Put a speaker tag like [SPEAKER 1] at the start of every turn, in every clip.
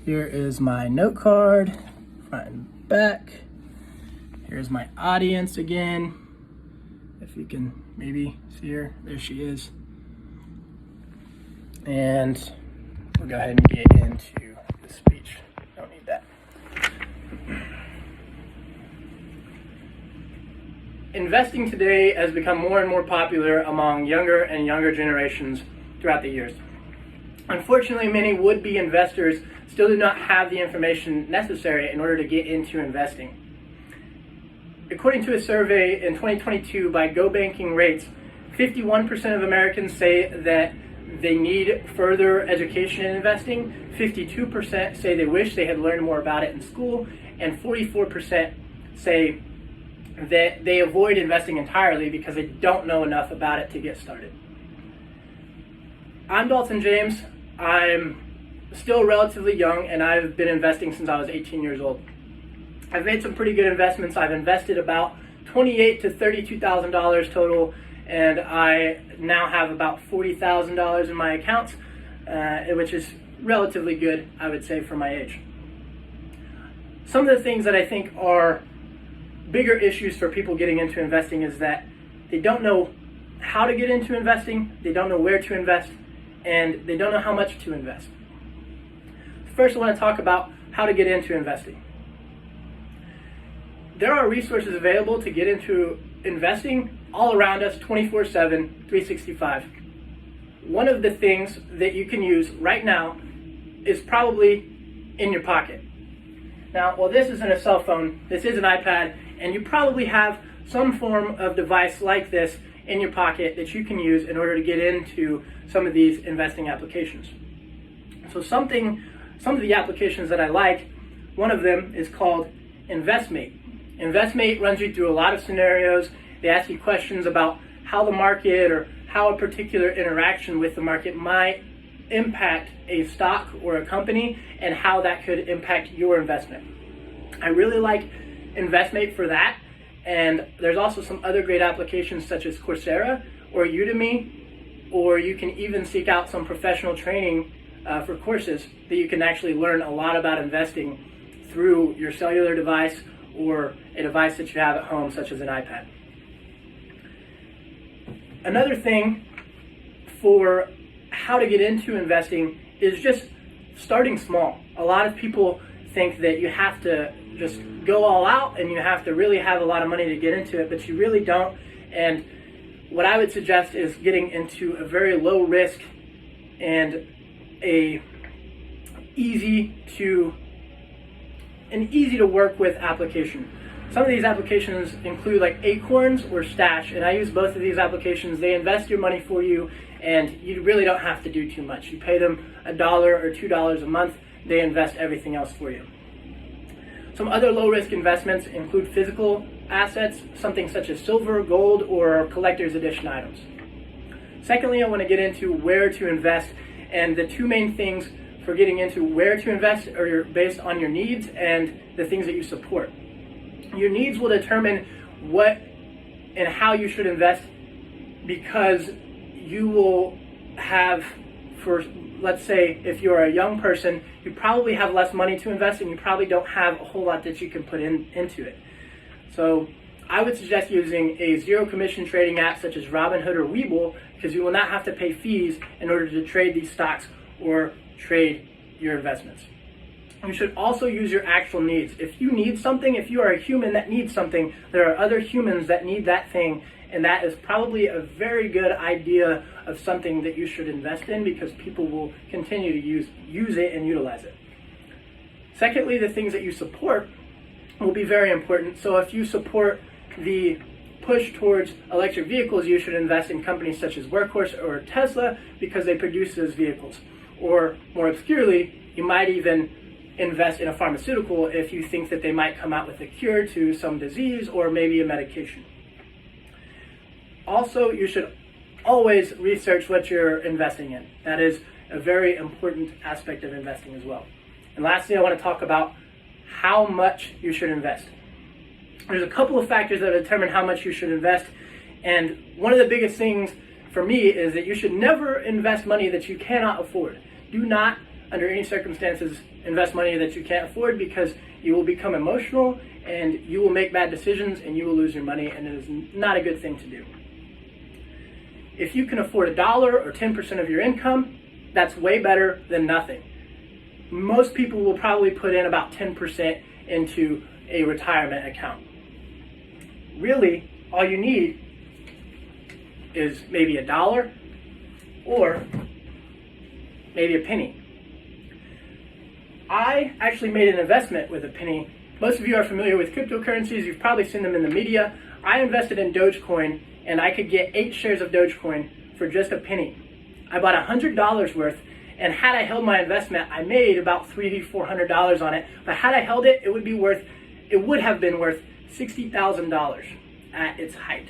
[SPEAKER 1] Here is my note card, front and back. Here's my audience again. If you can maybe see her, there she is. And we'll go ahead and get into the speech. Don't need that. Investing today has become more and more popular among younger and younger generations throughout the years. Unfortunately, many would-be investors still do not have the information necessary in order to get into investing. According to a survey in 2022 by Go Banking Rates, 51% of Americans say that they need further education in investing, 52% say they wish they had learned more about it in school, and 44% say that they avoid investing entirely because they don't know enough about it to get started. I'm Dalton James. I'm still relatively young, and I've been investing since I was 18 years old. I've made some pretty good investments. I've invested about $28,000 to $32,000 total, and I now have about $40,000 in my accounts, which is relatively good, I would say, for my age. Some of the things that I think are bigger issues for people getting into investing is that they don't know how to get into investing, they don't know where to invest, and they don't know how much to invest. First, I want to talk about how to get into investing. There are resources available to get into investing all around us 24/7, 365. One of the things that you can use right now is probably in your pocket. Now, while this isn't a cell phone, this is an iPad, and you probably have some form of device like this in your pocket that you can use in order to get into some of these investing applications. So some of the applications that I like, one of them is called InvestMate. InvestMate runs you through a lot of scenarios. They ask you questions about how the market or how a particular interaction with the market might impact a stock or a company and how that could impact your investment. I really like InvestMate for that, and there's also some other great applications such as Coursera or Udemy, or you can even seek out some professional training for courses that you can actually learn a lot about investing through your cellular device or a device that you have at home, such as an iPad. Another thing for how to get into investing is just starting small. A lot of people think that you have to just go all out and you have to really have a lot of money to get into it, but you really don't. And what I would suggest is getting into a very low risk and an easy to work with application. Some of these applications include like Acorns or Stash, and I use both of these applications. They invest your money for you, and you really don't have to do too much. You pay them $1 or $2 a month. They invest everything else for you. Some other low-risk investments include physical assets, something such as silver, gold, or collector's edition items. Secondly, I want to get into where to invest, and the two main things for getting into where to invest are based on your needs and the things that you support. Your needs will determine what and how you should invest, because you will have, for let's say if you're a young person, you probably have less money to invest and you probably don't have a whole lot that you can put into it. So I would suggest using a zero commission trading app such as Robinhood or Webull, because you will not have to pay fees in order to trade these stocks or trade your investments. You should also use your actual needs. If you need something, if you are a human that needs something, there are other humans that need that thing, and that is probably a very good idea of something that you should invest in, because people will continue to use it and utilize it. Secondly, the things that you support will be very important. So if you support the push towards electric vehicles, you should invest in companies such as Workhorse or Tesla, because they produce those vehicles. Or more obscurely, you might even invest in a pharmaceutical if you think that they might come out with a cure to some disease or maybe a medication. Also, you should always research what you're investing in. That is a very important aspect of investing as well. And lastly, I want to talk about how much you should invest. There's a couple of factors that determine how much you should invest, and one of the biggest things for me is that you should never invest money that you cannot afford. Do not under any circumstances, invest money that you can't afford, because you will become emotional and you will make bad decisions and you will lose your money, and it is not a good thing to do. If you can afford $1 or 10% of your income, that's way better than nothing. Most people will probably put in about 10% into a retirement account. Really, all you need is maybe $1 or maybe a penny. I actually made an investment with a penny. Most of you are familiar with cryptocurrencies. You've probably seen them in the media. I invested in Dogecoin, and I could get 8 shares of Dogecoin for just a penny. I bought $100 worth, and had I held my investment, I made about $300-400 on it. But had I held it, it would have been worth $60,000 at its height.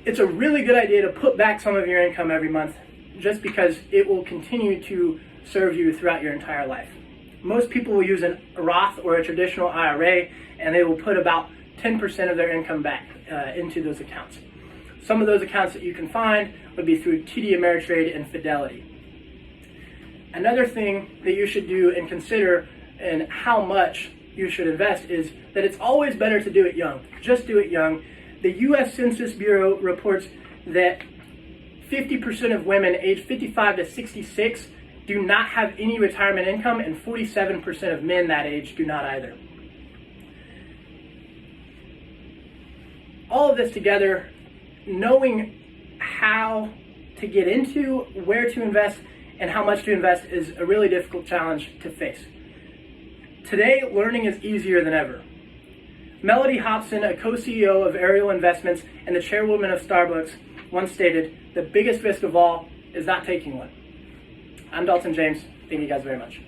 [SPEAKER 1] It's a really good idea to put back some of your income every month, just because it will continue to serve you throughout your entire life. Most people will use a Roth or a traditional IRA, and they will put about 10% of their income back into those accounts. Some of those accounts that you can find would be through TD Ameritrade and Fidelity. Another thing that you should do and consider in how much you should invest is that it's always better to do it young. Just do it young. The U.S. Census Bureau reports that 50% of women aged 55 to 66 do not have any retirement income, and 47% of men that age do not either. All of this together, knowing how to get into, where to invest, and how much to invest is a really difficult challenge to face. Today, learning is easier than ever. Melody Hobson, a co-CEO of Ariel Investments and the chairwoman of Starbucks, once stated, "The biggest risk of all is not taking one." I'm Dalton James. Thank you guys very much.